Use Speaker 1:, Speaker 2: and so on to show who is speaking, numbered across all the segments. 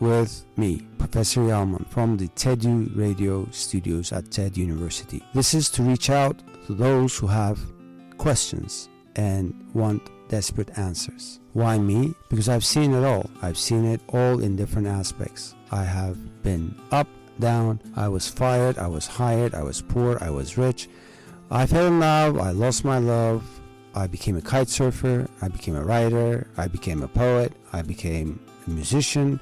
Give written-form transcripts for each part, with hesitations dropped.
Speaker 1: with me, Professor Yalman, from the TEDU radio studios at TED University. This is to reach out to those who have questions and want desperate answers. Why me? Because I've seen it all. I've seen it all in different aspects. I have been up, down, I was fired, I was hired, I was poor, I was rich. I fell in love, I lost my love, I became a kite surfer, I became a writer, I became a poet, I became a musician.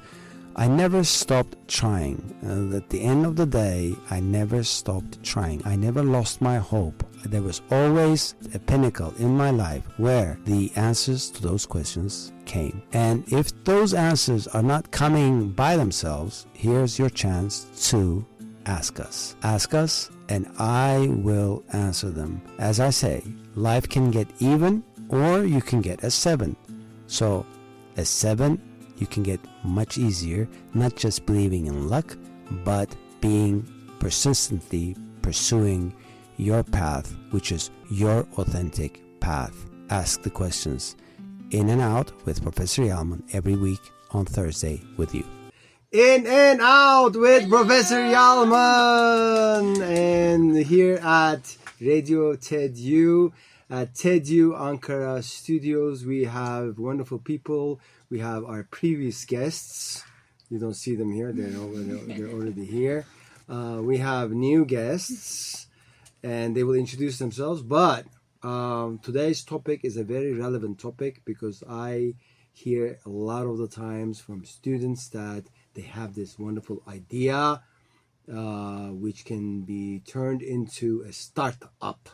Speaker 1: I never stopped trying. At the end of the day, I never stopped trying. I never lost my hope. There was always a pinnacle in my life where the answers to those questions came. And if those answers are not coming by themselves, here's your chance to ask us. Ask us and I will answer them. As I say, life can get even or you can get a 7. So a 7 you can get much easier, not just believing in luck, but being persistently pursuing your path, which is your authentic path. Ask the questions. In and Out with Professor Yalman every week on Thursday with you. In and Out with Professor Yalman, and here at Radio TEDU at TEDU Ankara Studios, we have wonderful people. We have our previous guests. You don't see them here; they're already here. We have new guests, and they will introduce themselves. But today's topic is a very relevant topic because I hear a lot of the times from students that they have this wonderful idea which can be turned into a startup.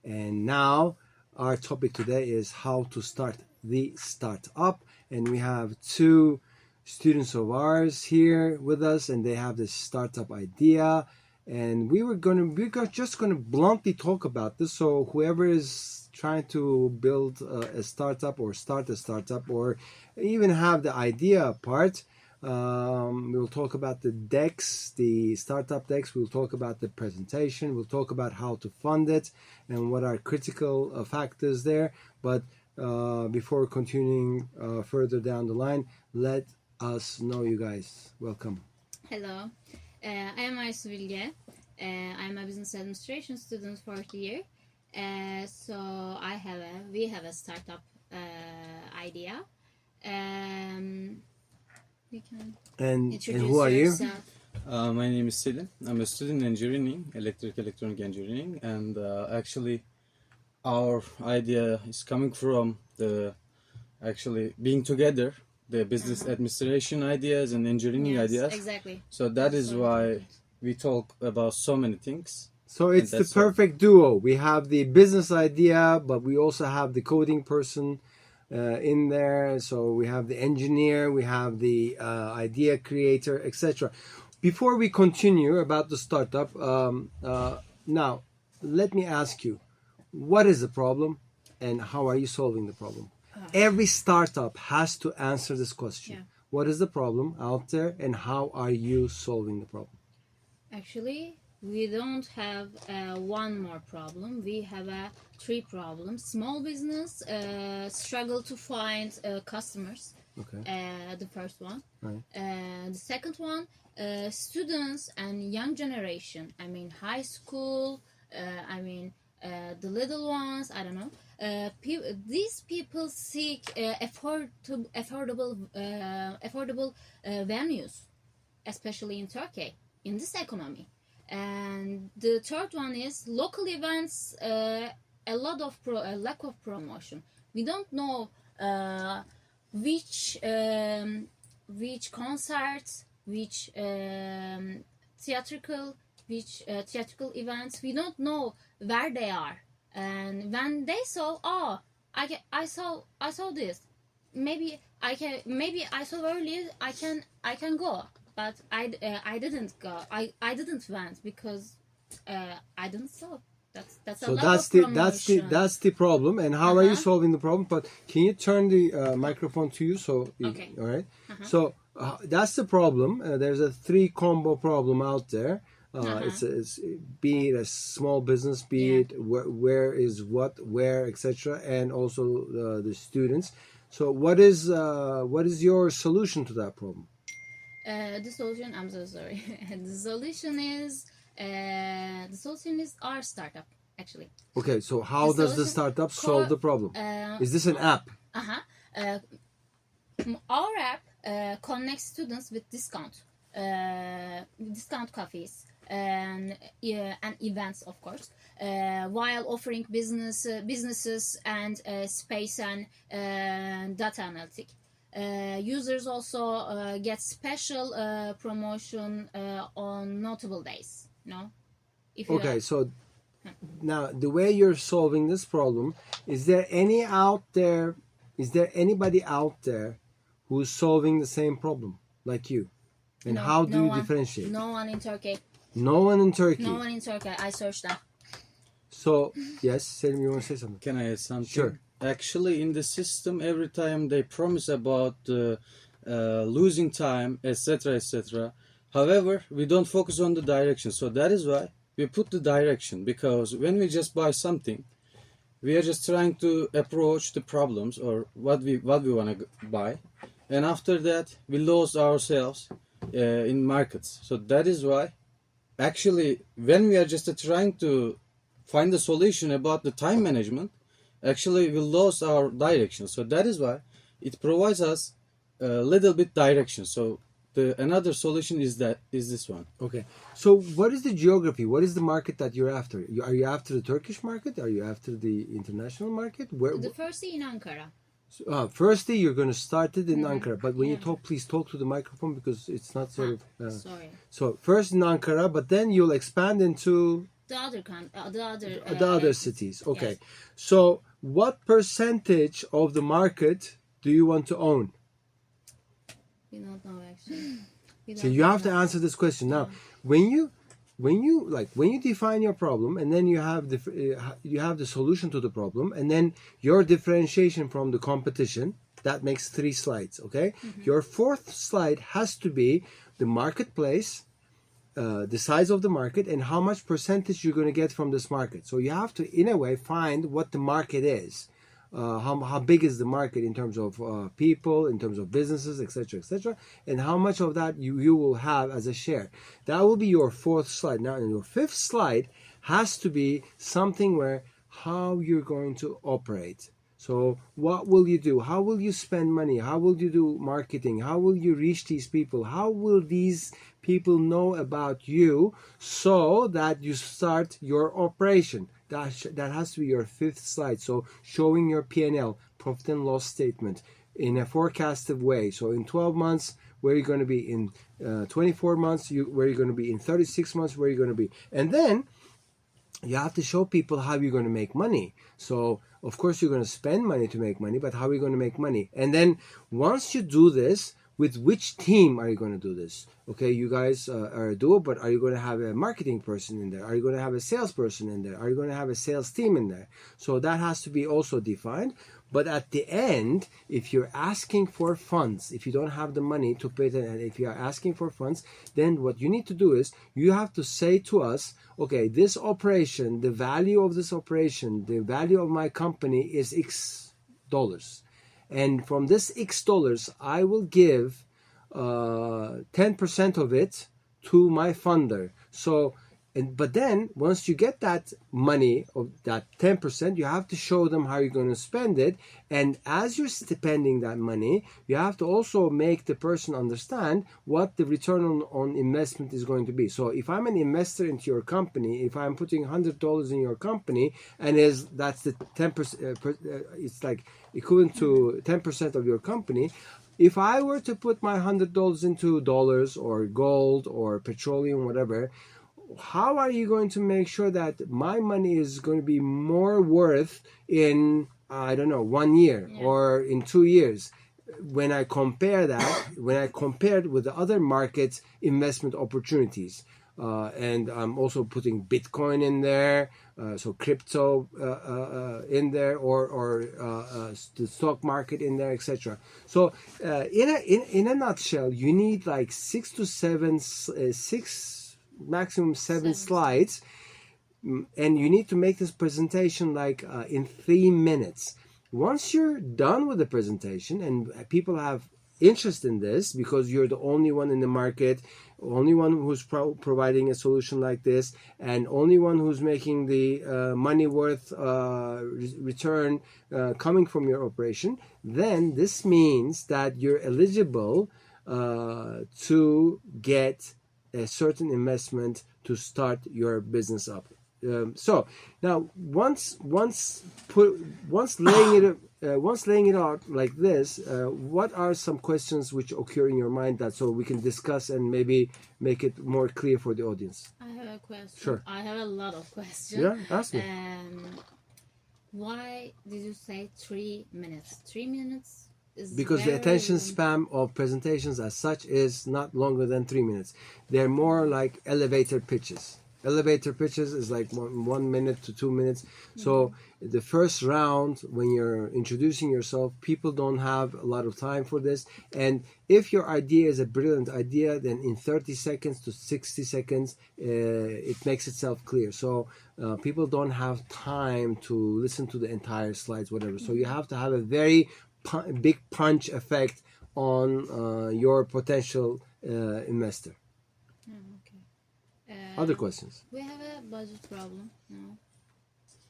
Speaker 1: And now our topic today is how to start the startup. And we have 2 students of ours here with us, and they have this startup idea. And we're just going to bluntly talk about this. So whoever is trying to build a startup or start a startup or even have the idea part, we'll talk about the decks, the startup decks. We'll talk about the presentation. We'll talk about how to fund it and what are critical factors there. But before continuing further down the line, let us know you guys. Welcome.
Speaker 2: Hello, I am Aysu Bilge. I am a business administration student fourth year. So we have a startup idea. You can
Speaker 1: and who are you?
Speaker 3: My name is Selim. I'm a student in engineering, electronic engineering, and actually our idea is coming from being together, the business administration ideas and engineering ideas.
Speaker 2: Exactly.
Speaker 3: So that is why we talk about so many things.
Speaker 1: So it's the perfect duo. We have the business idea, but we also have the coding person in there. So we have the engineer, we have the idea creator, etc. Before we continue about the startup, now let me ask you, what is the problem and how are you solving the problem? Every startup has to answer this question. Yeah. What is the problem out there and how are you solving the problem?
Speaker 2: Actually, we don't have one more problem. We have 3 problems. Small business struggle to find customers. Okay. The first one. Right. The second one, students and young generation. I mean, high school. The little ones. I don't know. These people seek affordable venues, especially in Turkey, in this economy. And the third one is local events. A lack of promotion. We don't know which concerts, which theatrical events. We don't know where they are. And when they saw, I saw this. Maybe I saw earlier. I can go, but I didn't go. I didn't went because I didn't saw.
Speaker 1: That's the problem. And how are you solving the problem? But can you turn the microphone to you? Okay. All right. So that's the problem. There's a 3 combo problem out there. It's be it a small business, be it where is what, where, etc., and also the students. So what is your solution to that problem?
Speaker 2: The solution. I'm so sorry. The solution is our startup actually.
Speaker 1: Okay, so how
Speaker 2: The
Speaker 1: does the
Speaker 2: solution-
Speaker 1: startup solve the problem? Is this an app?
Speaker 2: Our app connects students with discount coffees and events, of course, while offering businesses and space and data analytic. Users also get special promotion on notable days. No, if you
Speaker 1: Okay, so now the way you're solving this problem, is there anybody out there who's solving the same problem like you? And how do you differentiate?
Speaker 2: No one in Turkey.
Speaker 1: No one in Turkey.
Speaker 2: No one in Turkey. I searched that.
Speaker 1: So, yes, Selim, you want to say something?
Speaker 3: Can I add something?
Speaker 1: Sure.
Speaker 3: Actually, in the system, every time they promise about losing time, etc., etc. However, we don't focus on the direction. So that is why we put the direction. Because when we just buy something, we are just trying to approach the problems or what we want to buy, and after that we lose ourselves in markets. So that is why, actually, when we are just trying to find a solution about the time management, actually we lost our direction. So that is why it provides us a little bit direction. So another solution is this one.
Speaker 1: Okay. So what is the geography? What is the market that you're after? Are you after the Turkish market? Are you after the international market?
Speaker 2: The first in Ankara.
Speaker 1: Firstly, you're going to start it in Ankara. But when you talk, please talk to the microphone because it's not sort of...
Speaker 2: Sorry.
Speaker 1: So first in Ankara, but then you'll expand into...
Speaker 2: The
Speaker 1: other cities. Okay.
Speaker 2: Yes.
Speaker 1: So what percentage of the market do you want to own?
Speaker 2: We don't know actually.
Speaker 1: So you have to answer this question now. When you define your problem, and then you have the solution to the problem, and then your differentiation from the competition, that makes 3 slides. Okay. Your 4th slide has to be the marketplace, the size of the market, and how much percentage you're going to get from this market. So you have to, in a way, find what the market is. How big is the market in terms of people, in terms of businesses, etc., and how much of that you will have as a share. That will be your 4th slide. Now, in your 5th slide has to be something where how you're going to operate. So what will you do? How will you spend money? How will you do marketing? How will you reach these people? How will these people know about you so that you start your operation? That has to be your 5th slide. So showing your P&L, profit and loss statement, in a forecasted way. So in 12 months, where you're going to be, in 24 months, where you're going to be, in 36 months, where you're going to be. And then you have to show people how you're going to make money. So of course you're going to spend money to make money, but how are you going to make money? And then once you do this, with which team are you going to do this? Okay, you guys are a duo, but are you going to have a marketing person in there? Are you going to have a salesperson in there? Are you going to have a sales team in there? So that has to be also defined. But at the end, if you're asking for funds, if you don't have the money to pay it, and if you are asking for funds, then what you need to do is you have to say to us, okay, this operation, the value of this operation, the value of my company is X dollars. And from this X dollars, I will give 10% of it to my funder. So, but then once you get that money of that 10%, you have to show them how you're going to spend it. And as you're spending that money, you have to also make the person understand what the return on investment is going to be. So if I'm an investor into your company, if I'm putting $100 in your company, and that's the 10%, it's like equivalent to 10% of your company. If I were to put my $100 into dollars or gold or petroleum, whatever, how are you going to make sure that my money is going to be more worth in, I don't know, 1 year or in 2 years? When I compare that, when I compare it with the other market investment opportunities, and I'm also putting Bitcoin in there, so crypto in there, or the stock market in there, etc. So in a nutshell, you need like 6 to 7, maximum 7 slides, and you need to make this presentation like in 3 minutes. Once you're done with the presentation and people have interest in this because you're the only one in the market, only one who's providing a solution like this, and only one who's making the money worth return coming from your operation, then this means that you're eligible to get a certain investment to start your business up. So now, once laying it out like this, what are some questions which occur in your mind that so we can discuss and maybe make it more clear for the audience?
Speaker 2: I have a question.
Speaker 1: Sure.
Speaker 2: I have a lot of questions.
Speaker 1: Yeah, ask me.
Speaker 2: Why did you say 3 minutes? 3 minutes is
Speaker 1: Because the attention span of presentations as such is not longer than 3 minutes. They're more like elevator pitches. Elevator pitches is like 1 minute to 2 minutes. So the first round, when you're introducing yourself, people don't have a lot of time for this. And if your idea is a brilliant idea, then in 30 seconds to 60 seconds, it makes itself clear. So people don't have time to listen to the entire slides, whatever. So you have to have a very big punch effect on your potential investor. Other questions?
Speaker 2: We have a budget problem now.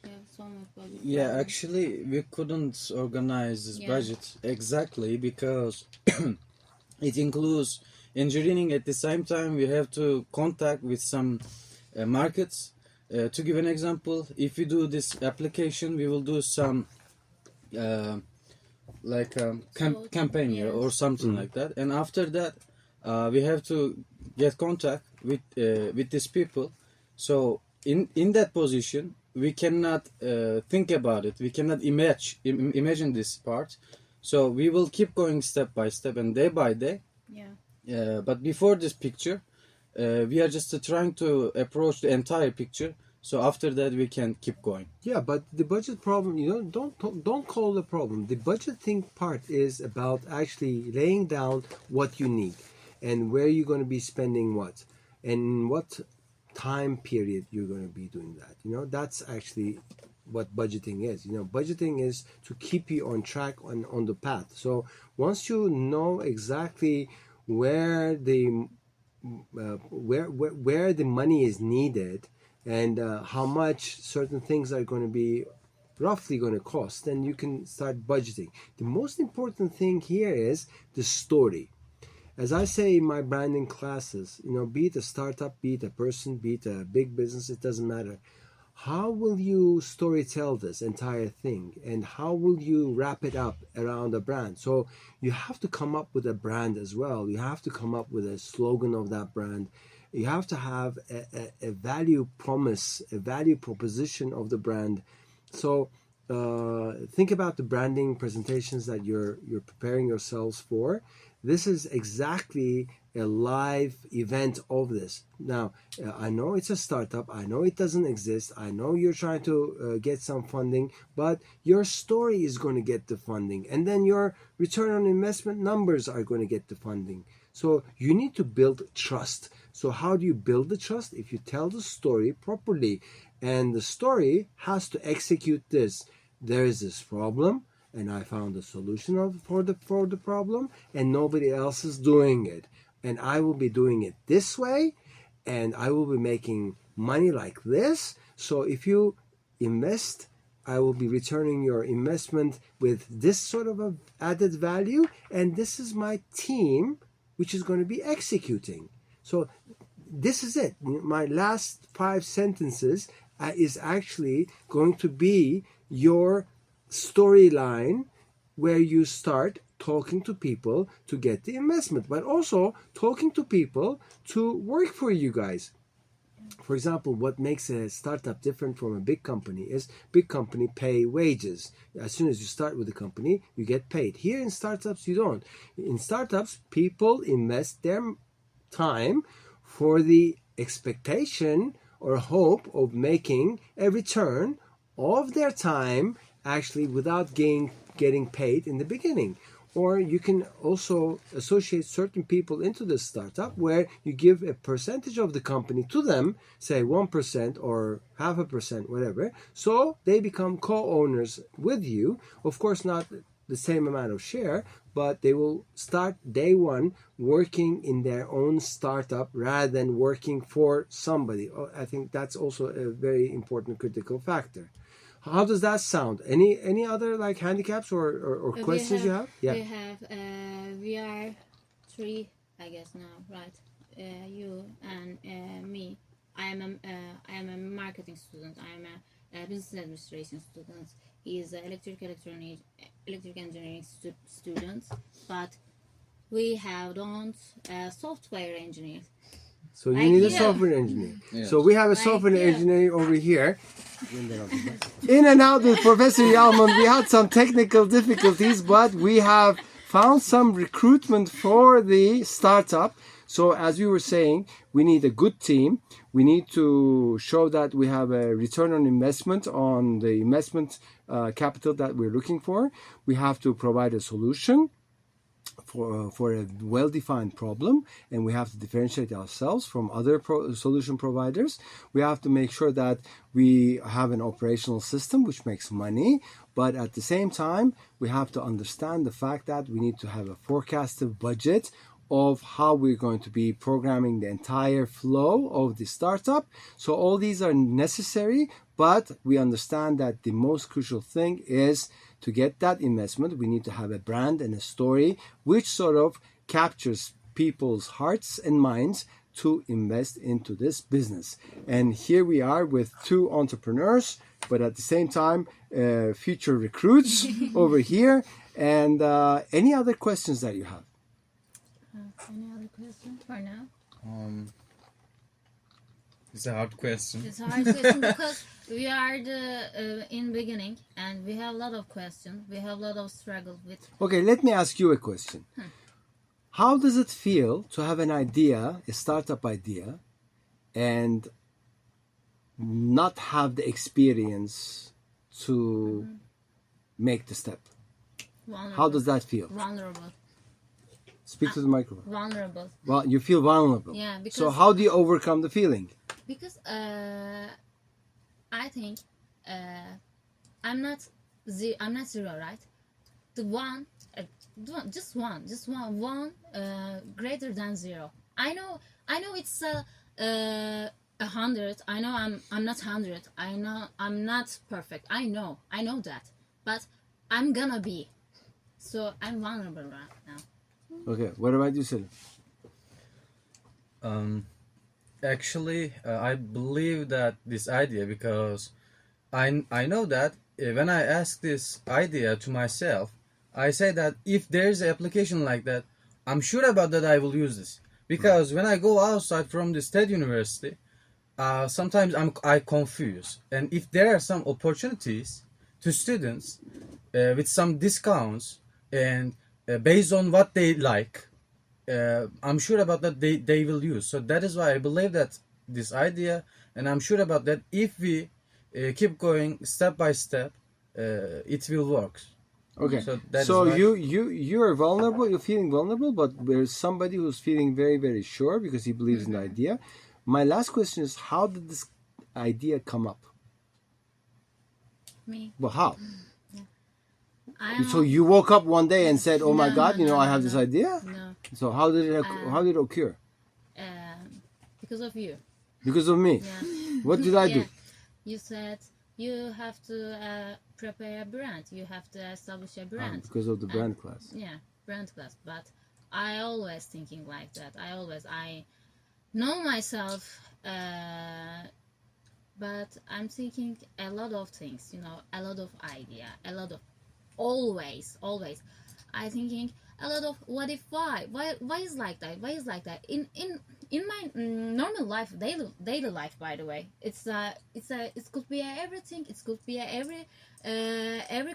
Speaker 2: We have so much budget.
Speaker 3: Yeah,
Speaker 2: problem.
Speaker 3: actually, we couldn't organize this budget exactly because it includes engineering. At the same time, we have to contact with some markets. To give an example, if we do this application, we will do some campaign or something like that. And after that, we have to get contact with these people. So in that position, we cannot think about it. We cannot imagine this part. So we will keep going step by step and day by day.
Speaker 2: Yeah.
Speaker 3: But before this picture, we are just trying to approach the entire picture. So after that, we can keep going.
Speaker 1: Yeah, but the budget problem, don't call the problem. The budgeting part is about actually laying down what you need and where you're going to be spending what, and what time period you're going to be doing that. That's actually what budgeting is. Budgeting is to keep you on track on the path. So once you know exactly where the money is needed and how much certain things are going to be roughly going to cost, then you can start budgeting. The most important thing here is the story. As I say in my branding classes, be it a startup, be it a person, be it a big business, it doesn't matter. How will you storytell this entire thing, and how will you wrap it up around a brand? So you have to come up with a brand as well. You have to come up with a slogan of that brand. You have to have a value promise, a value proposition of the brand. So think about the branding presentations that you're preparing yourselves for. This is exactly a live event of this. Now, I know it's a startup. I know it doesn't exist. I know you're trying to get some funding, but your story is going to get the funding. And then your return on investment numbers are going to get the funding. So you need to build trust. So how do you build the trust? If you tell the story properly, and the story has to execute this. There is this problem, and I found a solution for the problem, and nobody else is doing it. And I will be doing it this way, and I will be making money like this. So if you invest, I will be returning your investment with this sort of a added value, and this is my team, which is going to be executing. So this is it. My last 5 sentences is actually going to be your storyline, where you start talking to people to get the investment, but also talking to people to work for you guys. For example, what makes a startup different from a big company is big company pay wages. As soon as you start with the company, you get paid. Here in startups, you don't. In startups, people invest their time for the expectation or hope of making a return of their time, actually without getting paid in the beginning. Or you can also associate certain people into the startup where you give a percentage of the company to them, say 1% or 0.5%, whatever. So they become co-owners with you. Of course, not the same amount of share, but they will start day one working in their own startup rather than working for somebody. I think that's also a very important critical factor. How does that sound? Any other like handicaps or questions you have? Yeah.
Speaker 2: We are three, I guess now, right? You and me. I am a marketing student. I am a business administration student. He is an electric engineering student, but we have don't software engineer.
Speaker 1: So you need a software engineer.
Speaker 3: Yes.
Speaker 1: So we have a software engineer over here. In and out with Professor Yalman, we had some technical difficulties, but we have found some recruitment for the startup. So as we were saying, we need a good team. We need to show that we have a return on investment on the investment capital that we're looking for. We have to provide a solution for a well-defined problem, and we have to differentiate ourselves from other solution providers. We have to make sure that we have an operational system which makes money, but at the same time, we have to understand the fact that we need to have a forecasted budget of how we're going to be programming the entire flow of the startup. So all these are necessary, but we understand that the most crucial thing is to get that investment. We need to have a brand and a story which sort of captures people's hearts and minds to invest into this business. And here we are with two entrepreneurs, but at the same time, future recruits over here. And any other questions that you have?
Speaker 2: Any other question for now?
Speaker 3: It's a hard question.
Speaker 2: It's a hard question because we are in beginning and we have a lot of questions. We have a lot of struggle with.
Speaker 1: Okay, let me ask you a question. How does it feel to have an idea, a startup idea, and not have the experience to make the step?
Speaker 2: Vulnerable.
Speaker 1: How does that feel?
Speaker 2: Vulnerable.
Speaker 1: Speak to the microphone.
Speaker 2: Vulnerable.
Speaker 1: Well, you feel vulnerable.
Speaker 2: Yeah, because
Speaker 1: So how do you overcome the feeling?
Speaker 2: Because I think I'm not zero, right? The one, just one greater than zero. I know it's 100. I know I'm not 100. I know I'm not perfect. I know that, but I'm gonna be. So I'm vulnerable right now.
Speaker 1: Okay, what about you, Selim?
Speaker 3: Actually, I believe that this idea, because I know that when I ask this idea to myself, I say that if there's an application like that, I'm sure about that I will use this. Because when I go outside from the state university, sometimes I confuse. And if there are some opportunities to students with some discounts and based on what they like, I'm sure about that they will use. So that is why I believe that this idea, and I'm sure about that if we keep going step by step, it will work.
Speaker 1: Okay,
Speaker 3: So
Speaker 1: you are vulnerable. You're feeling vulnerable, but there's somebody who's feeling very, very sure because he believes in the idea. My last question is: how did this idea come up?
Speaker 2: Me.
Speaker 1: Well, how?
Speaker 2: I'm
Speaker 1: So you woke up one day and said, "Oh my
Speaker 2: No,
Speaker 1: God,
Speaker 2: no,
Speaker 1: I have
Speaker 2: no.
Speaker 1: this idea."
Speaker 2: No,
Speaker 1: So how did it occur?
Speaker 2: because of you.
Speaker 1: Because of me.
Speaker 2: Yeah.
Speaker 1: What did I do?
Speaker 2: Yeah. You said you have to prepare a brand. You have to establish a brand.
Speaker 1: Because of the brand class.
Speaker 2: Yeah, brand class. But I always thinking like that. I know myself, but I'm thinking a lot of things. A lot of idea, a lot of always. I thinking a lot of what if why is like that? Why is like that? In my normal life, daily life, by the way, it could be everything. It could be every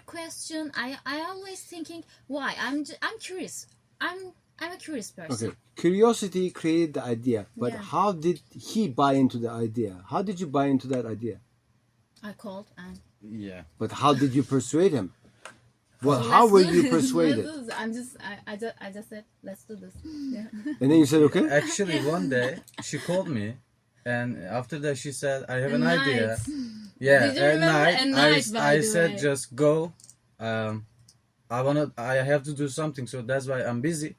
Speaker 2: question. I always thinking why. I'm curious. I'm a curious person.
Speaker 1: Okay. Curiosity created the idea, but
Speaker 2: Yeah.
Speaker 1: how did he buy into the idea? How did you buy into that idea?
Speaker 2: I called and.
Speaker 3: Yeah.
Speaker 1: But how did you persuade him? Well,
Speaker 2: So
Speaker 1: how
Speaker 2: let's
Speaker 1: were
Speaker 2: do
Speaker 1: you
Speaker 2: this.
Speaker 1: persuaded?
Speaker 2: I just said let's do this. Yeah.
Speaker 1: And then you said, okay.
Speaker 3: Actually, one day she called me, and after that she said, "I have an idea." Yeah,
Speaker 2: Did you
Speaker 3: at
Speaker 2: remember?
Speaker 3: night,
Speaker 2: At night, by
Speaker 3: I
Speaker 2: the
Speaker 3: said,
Speaker 2: way.
Speaker 3: "Just go." I have to do something, so that's why I'm busy.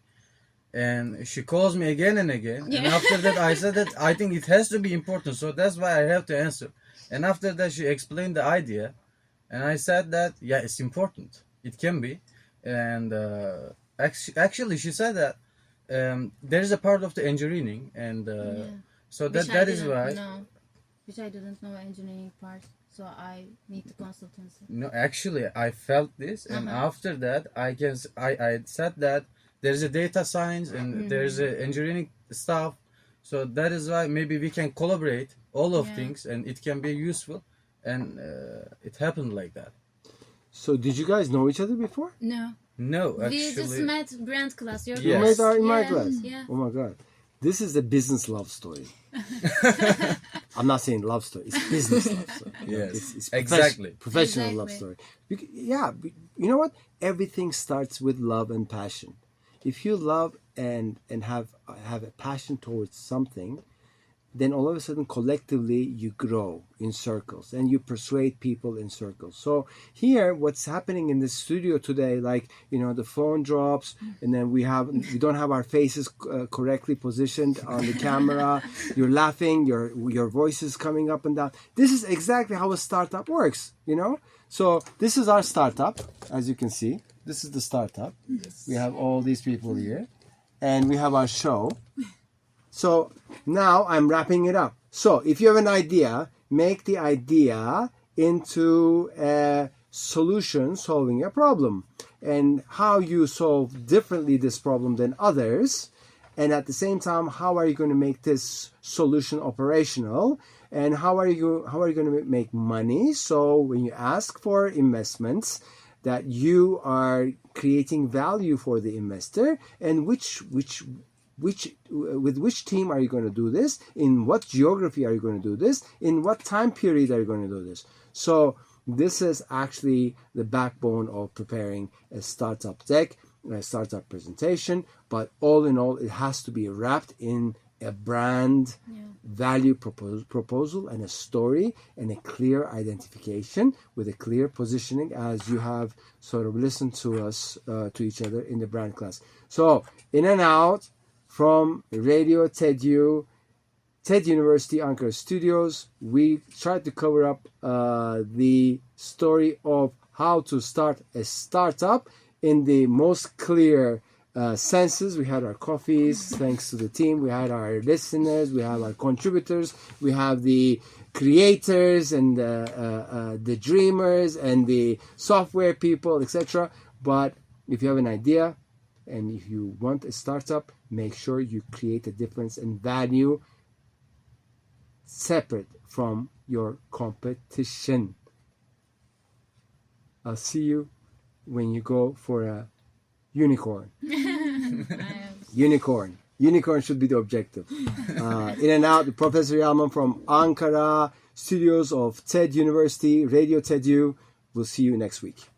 Speaker 3: And she calls me again and again. And
Speaker 2: Yeah.
Speaker 3: after that, I said that I think it has to be important, so that's why I have to answer. And after that, she explained the idea, and I said that yeah, it's important. It can be, and actually, she said that there is a part of the engineering, and
Speaker 2: Yeah.
Speaker 3: so
Speaker 2: Which
Speaker 3: that
Speaker 2: I
Speaker 3: is
Speaker 2: didn't
Speaker 3: why.
Speaker 2: know. Which I didn't know engineering part. So I need the consultancy.
Speaker 3: No, actually, I felt this, and after that, I said that there is a data science and there is a engineering stuff, so that is why maybe we can collaborate all of
Speaker 2: Yeah.
Speaker 3: things, and it can be useful, and it happened like that.
Speaker 1: So did you guys know each other before?
Speaker 2: No.
Speaker 3: No,
Speaker 2: We just
Speaker 3: actually,
Speaker 2: met brand class. Your
Speaker 3: Yes.
Speaker 1: You
Speaker 2: class.
Speaker 1: met our in my
Speaker 2: Yeah,
Speaker 1: class.
Speaker 2: Yeah.
Speaker 1: Oh my god, this is a business love story. I'm not saying love story; it's business love story.
Speaker 3: Yes,
Speaker 1: it's
Speaker 3: exactly.
Speaker 1: professional love
Speaker 2: Exactly.
Speaker 1: story. Yeah, you know what? Everything starts with love and passion. If you love and have a passion towards something, then all of a sudden collectively you grow in circles and you persuade people in circles. So here what's happening in the studio today, like, you know, the phone drops and then we don't have our faces correctly positioned on the camera. You're laughing, your voice is coming up and down. This is exactly how a startup works, you know. So this is our startup, as you can see. This is the startup. We have all these people here and we have our show. So now I'm wrapping it up. So if you have an idea, make the idea into a solution solving a problem, and how you solve differently this problem than others. And at the same time, how are you going to make this solution operational? And how are you going to make money? So when you ask for investments, that you are creating value for the investor, and with which team are you going to do this? In what geography are you going to do this? In what time period are you going to do this? So this is actually the backbone of preparing a startup deck, a startup presentation. But all in all, it has to be wrapped in a brand value proposal and a story and a clear identification with a clear positioning, as you have sort of listened to us to each other in the brand class. So in and out from Radio TEDU, TED University Ankara Studios, we tried to cover up the story of how to start a startup in the most clear senses. We had our coffees, thanks to the team. We had our listeners. We have our contributors. We have the creators and the dreamers and the software people, etc. But if you have an idea and if you want a startup, make sure you create a difference and value separate from your competition. I'll see you when you go for a unicorn. Unicorn should be the objective. In and out, Professor Yalman from Ankara studios of TED University, Radio TEDU. We'll see you next week.